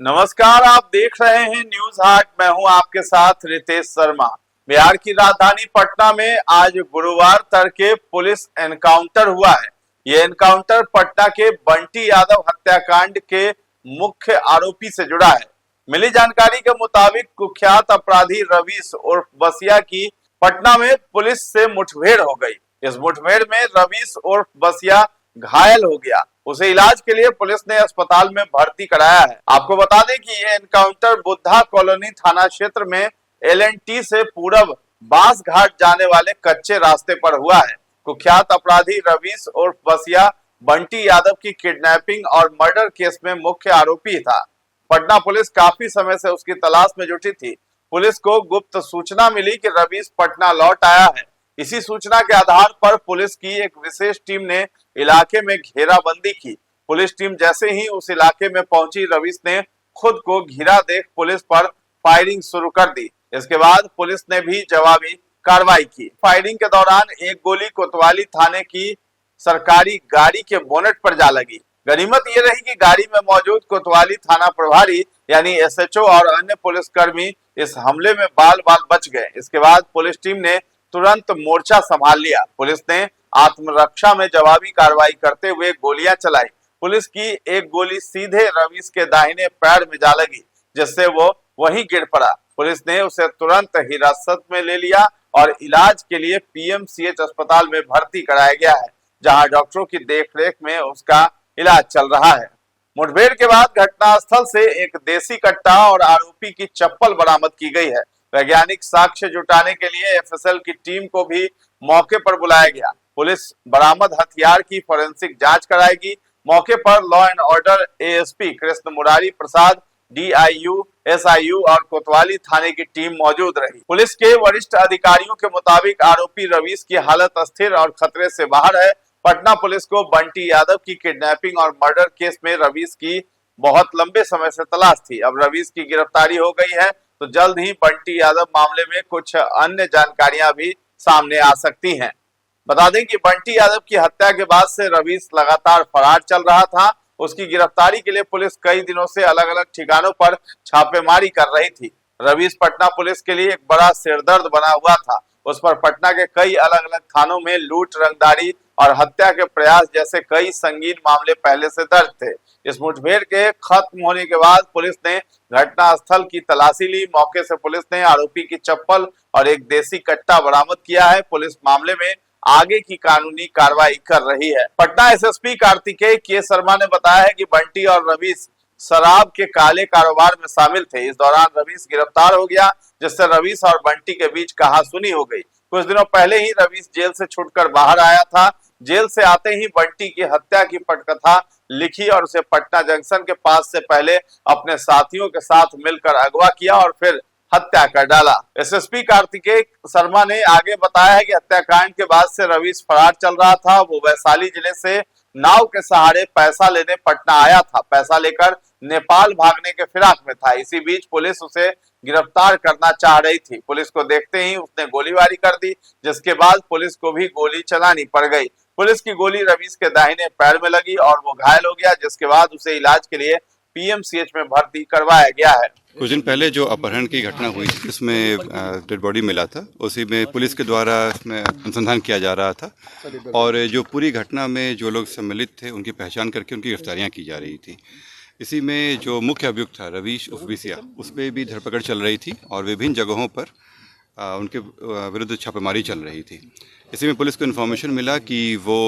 नमस्कार, आप देख रहे हैं न्यूज हाट। मैं हूं आपके साथ रितेश शर्मा। बिहार की राजधानी पटना में आज गुरुवार तड़के पुलिस एनकाउंटर हुआ है। ये एनकाउंटर पटना के बंटी यादव हत्याकांड के मुख्य आरोपी से जुड़ा है। मिली जानकारी के मुताबिक कुख्यात अपराधी रवीश उर्फ बसिया की पटना में पुलिस से मुठभेड़ हो गई। इस मुठभेड़ में रवीश उर्फ बसिया घायल हो गया। उसे इलाज के लिए पुलिस ने अस्पताल में भर्ती कराया है। आपको बता दें कि यह एनकाउंटर बुद्धा कॉलोनी थाना क्षेत्र में LNT से पूरब बांस घाट जाने वाले कच्चे रास्ते पर हुआ है। कुख्यात अपराधी रवीश उर्फ बसिया बंटी यादव की किडनैपिंग और मर्डर केस में मुख्य आरोपी था। पटना पुलिस काफी समय से उसकी तलाश में जुटी थी। पुलिस को गुप्त सूचना मिली कि रवीश पटना लौट आया है। इसी सूचना के आधार पर पुलिस की एक विशेष टीम ने इलाके में घेराबंदी की। पुलिस टीम जैसे ही उस इलाके में पहुंची, रवीश ने खुद को घिरा देख पुलिस पर फायरिंग शुरू कर दी। इसके बाद पुलिस ने भी जवाबी कार्रवाई की। फायरिंग के दौरान एक गोली कोतवाली थाने की सरकारी गाड़ी के बोनेट पर जा लगी। गनीमत ये रही कि गाड़ी में मौजूद कोतवाली थाना प्रभारी यानी SHO और अन्य पुलिसकर्मी इस हमले में बाल बाल बच गए। इसके बाद पुलिस टीम ने तुरंत मोर्चा संभाल लिया। पुलिस ने आत्मरक्षा में जवाबी कार्रवाई करते हुए गोलियां चलाई। पुलिस की एक गोली सीधे रवीश के दाहिने पैर में जा लगी, जिससे वो वहीं गिर पड़ा। पुलिस ने उसे तुरंत हिरासत में ले लिया और इलाज के लिए PMCH अस्पताल में भर्ती कराया गया है, जहां डॉक्टरों की देखरेख में उसका इलाज चल रहा है। मुठभेड़ के बाद घटनास्थल से एक देसी कट्टा और आरोपी की चप्पल बरामद की गई है। वैज्ञानिक साक्ष्य जुटाने के लिए FSL की टीम को भी मौके पर बुलाया गया। पुलिस बरामद हथियार की फोरेंसिक जांच कराएगी। मौके पर law and order ASP Krishna Murari Prasad, DIU, SIU और कोतवाली थाने की टीम मौजूद रही। पुलिस के वरिष्ठ अधिकारियों के मुताबिक आरोपी रवीश की हालत अस्थिर और खतरे से बाहर है। पटना पुलिस को बंटी यादव की किडनैपिंग और मर्डर केस में रवीश की बहुत लंबे समय से तलाश थी। अब रवीश की गिरफ्तारी हो गई है, तो जल्द ही बंटी यादव मामले में कुछ अन्य जानकारियां भी सामने आ सकती हैं। बता दें कि बंटी यादव की हत्या के बाद से रवीश लगातार फरार चल रहा था। उसकी गिरफ्तारी के लिए पुलिस कई दिनों से अलग अलग ठिकानों पर छापेमारी कर रही थी। रवीश पटना पुलिस के लिए एक बड़ा सिरदर्द बना हुआ था। उस पर पटना के कई अलग अलग थानों में लूट, रंगदारी और हत्या के प्रयास जैसे कई संगीन मामले पहले से दर्ज थे। इस मुठभेड़ के खत्म होने के बाद पुलिस ने घटनास्थल की तलाशी ली। मौके से पुलिस ने आरोपी की चप्पल और एक देसी कट्टा बरामद किया है। पुलिस मामले में आगे की कानूनी कार्रवाई कर रही है। पटना SSP कार्तिकेय के शर्मा ने बताया है कि बंटी और रवीश शराब के काले कारोबार में शामिल थे। इस दौरान रवीश गिरफ्तार हो गया, जिससे रवीश और बंटी के बीच कहासुनी हो गई। कुछ दिनों पहले ही रवीश जेल से छूटकर बाहर आया था। जेल से आते ही बंटी की हत्या की पटकथा लिखी और उसे पटना जंक्शन के पास से पहले अपने साथियों के साथ मिलकर अगवा किया और फिर हत्या कर डाला। SSP कार्तिकेय शर्मा ने आगे बताया है कि हत्याकांड के बाद से रवीश फरार चल रहा था। वो वैशाली जिले से नाव के सहारे पैसा लेने पटना आया था। पैसा लेकर नेपाल भागने के फिराक में था। इसी बीच पुलिस उसे गिरफ्तार करना चाह रही थी। पुलिस को देखते ही उसने गोलीबारी कर दी, जिसके बाद पुलिस को भी गोली चलानी पड़ गई। पुलिस की गोली रवीश के दाहिने पैर में लगी और वो घायल हो गया, जिसके बाद उसे इलाज के लिए PMCH में भर्ती करवाया गया है। कुछ दिन पहले जो अपहरण की घटना हुई थी, इसमें डेड बॉडी मिला था। उसी में पुलिस के द्वारा इसमें अनुसंधान किया जा रहा था और जो पूरी घटना में जो लोग सम्मिलित थे उनकी पहचान करके उनकी गिरफ्तारियां की जा रही थी। इसी में जो मुख्य अभियुक्त था रवीश उर्फ बसिया, उस पर भी धरपकड़ चल रही थी और विभिन्न जगहों पर उनके विरुद्ध छापेमारी चल रही थी। इसी में पुलिस को इन्फॉर्मेशन मिला कि वो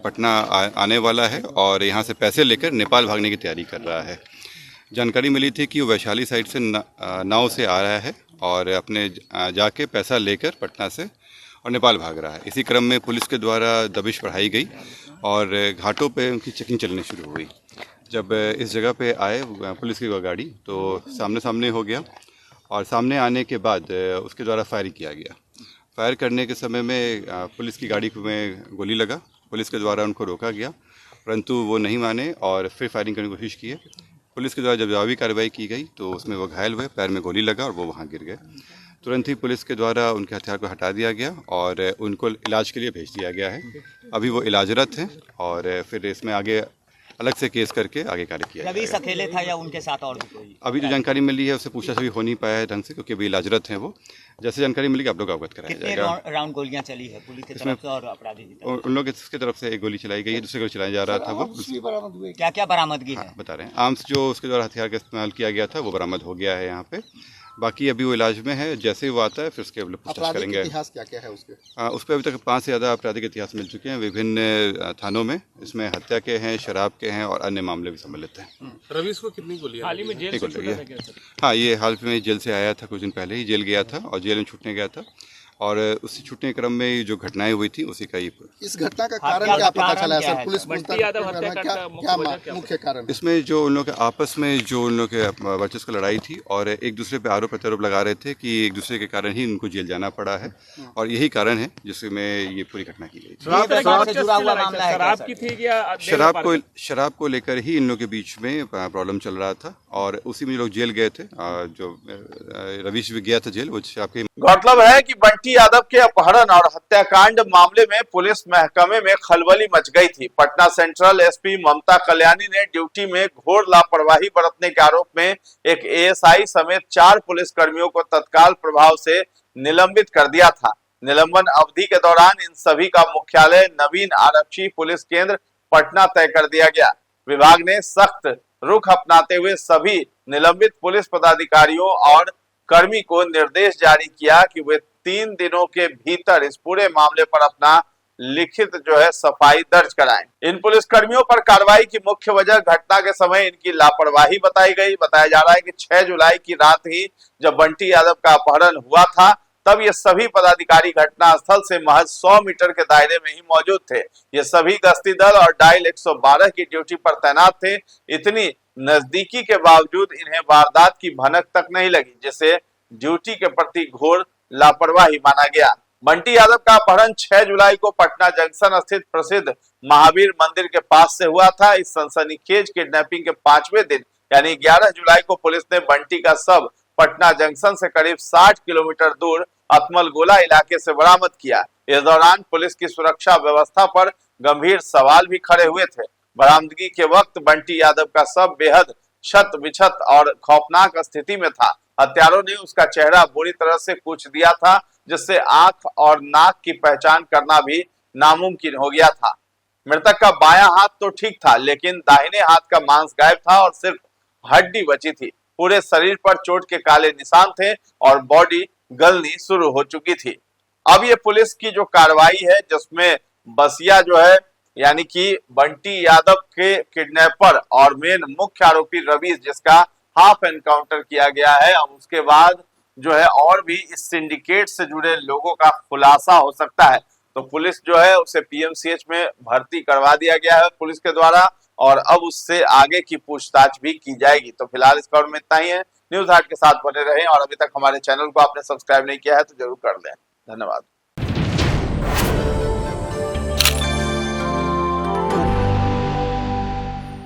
पटना आने वाला है और यहाँ से पैसे लेकर नेपाल भागने की तैयारी कर रहा है। जानकारी मिली थी कि वो वैशाली साइड से नाव से आ रहा है और अपने जाके पैसा लेकर पटना से और नेपाल भाग रहा है। इसी क्रम में पुलिस के द्वारा दबिश बढ़ाई गई और घाटों पे उनकी चेकिंग चलनी शुरू हुई। जब इस जगह पे आए पुलिस की गाड़ी, तो सामने सामने हो गया और सामने आने के बाद उसके द्वारा फायरिंग किया गया। फायर करने के समय में पुलिस की गाड़ी में गोली लगा। पुलिस के द्वारा उनको रोका गया, परंतु वो नहीं माने और फिर फायरिंग करने की कोशिश की। पुलिस के द्वारा जब जवाबी कार्रवाई की गई तो उसमें वो घायल हुए, पैर में गोली लगा और वो वहाँ गिर गए। तुरंत ही पुलिस के द्वारा उनके हथियार को हटा दिया गया और उनको इलाज के लिए भेज दिया गया है। अभी वो इलाजरत हैं और फिर इसमें आगे अलग से केस करके आगे कार्य किया रवीश जाएगा। अकेले था या उनके साथ और भी कोई? अभी जो जानकारी मिली है उससे पूछताछ अभी हो नहीं पाया है ढंग से, क्योंकि अभी इलाजरत हैं वो। जैसे जानकारी मिलेगी आप लोग अवगत कराया कितने जाएगा। राउंड गोलियां चली है पुलिस की तरफ से और अपराधी की तरफ उन लोगों की तरफ से एक गोली चलाई गई है, दूसरी गोली चलाया जा रहा था वो। से? क्या क्या बरामदगी है? बता रहे हैं आर्म्स जो उसके द्वारा हथियार का इस्तेमाल किया गया था वो बरामद हो गया है यहाँ पे। बाकी अभी वो इलाज में है, जैसे ही वो आता है फिर उसके पूछताछ करेंगे। इतिहास क्या क्या है उसके? उस पर अभी तक 5 से ज़्यादा आपराधिक इतिहास मिल चुके हैं विभिन्न थानों में। इसमें हत्या के हैं, शराब के हैं और अन्य मामले भी सम्मिलित हैं। रवीश को कितनी गोलियां? हाल ही में जेल से छूटा था क्या सर? हाँ, ये हाल में जेल से आया था, कुछ दिन पहले ही जेल गया था और जेल में छूटने गया था। और उसी छूटने के क्रम में जो घटनाएं हुई थी उसी का ये इस घटना का कारण क्या पता चला है सर? पुलिस बंटी यादव हत्याकांड का मुख्य वजह क्या मुख्य कारण? इसमें जो उन लोग के आपस में जो उन लोग के वर्चस्व की लड़ाई थी और एक दूसरे पे आरोप प्रत्यारोप लगा रहे थे कि एक दूसरे के कारण ही उनको जेल जाना पड़ा है और यही कारण है जिसमें ये पूरी घटना की गई थी। से जुड़ा हुआ मामला है? शराब की थी या शराब को लेकर ही इन लोगों के बीच में प्रॉब्लम चल रहा था और उसी में ये लोग जेल गए थे। जो रवीश भी गया था जेल, वो शराब के। गौरतलब है कि बंटी यादव के अपहरण और हत्याकांड मामले में पुलिस महकमे में खलबली मच गई थी। पटना सेंट्रल एसपी ममता कल्याणी ने ड्यूटी में घोर लापरवाही बरतने के आरोप में एक एएसआई समेत 4 पुलिसकर्मियों को तत्काल प्रभाव से निलंबित कर दिया था। निलंबन अवधि के दौरान इन सभी का मुख्यालय नवीन आरक्षी पुलिस केंद्र पटना तय कर दिया गया। विभाग ने सख्त रुख अपनाते हुए सभी निलंबित पुलिस पदाधिकारियों और कर्मी को निर्देश जारी किया कि वे 3 दिनों के भीतर इस पूरे मामले पर अपना लिखित जो है सफाई दर्ज कराएं। इन पुलिस कर्मियों पर कार्रवाई की मुख्य वजह घटना के समय इनकी लापरवाही बताई गई। बताया जा रहा है कि 6 जुलाई की रात ही जब बंटी यादव का अपहरण हुआ था तब ये सभी पदाधिकारी घटना स्थल से महज 100 मीटर के दायरे में ही मौजूद थे। ये सभी गश्ती दल और डायल 112 की ड्यूटी पर तैनात थे। इतनी नजदीकी के बावजूद इन्हें वारदात की भनक तक नहीं लगी, जिसे ड्यूटी के प्रति घोर लापरवाही माना गया। बंटी यादव का अपहरण 6 जुलाई को पटना जंक्शन स्थित प्रसिद्ध महावीर मंदिर के पास से हुआ था। इस सनसनीखेज किडनैपिंग के 5वें दिन यानी 11 जुलाई को पुलिस ने बंटी का शव पटना जंक्शन से करीब 60 किलोमीटर दूर अतमल गोला इलाके से बरामद किया। इस दौरान पुलिस की सुरक्षा व्यवस्था पर गंभीर सवाल भी खड़े हुए थे। बरामदगी के वक्त बंटी यादव का शव बेहद क्षत विक्षत और खौफनाक स्थिति में था। हत्यारों ने उसका चेहरा बुरी तरह से कूच दिया था, जिससे आंख और नाक की पहचान करना भी नामुमकिन हो गया था। मृतक का बायां हाथ तो ठीक था, लेकिन दाहिने हाथ का मांस गायब था और सिर्फ हड्डी बची थी। पूरे शरीर पर चोट के काले निशान थे और बॉडी गलनी शुरू हो चुकी थी। अब ये पुलिस की जो कार्रवाई है, जिसमें बसिया जो है यानी कि बंटी यादव के किडनैपर और मेन मुख्य आरोपी रवीश, जिसका हाफ एनकाउंटर किया गया है, अब उसके बाद जो है और भी इस सिंडिकेट से जुड़े लोगों का खुलासा हो सकता है। तो पुलिस जो है उसे पीएमसीएच में भर्ती करवा दिया गया है पुलिस के द्वारा और अब उससे आगे की पूछताछ भी की जाएगी। तो फिलहाल इस खबर में इतना ही है। न्यूज़ हाट के साथ बने रहें और अभी तक हमारे चैनल को आपने सब्सक्राइब नहीं किया है तो जरूर कर लें। धन्यवाद।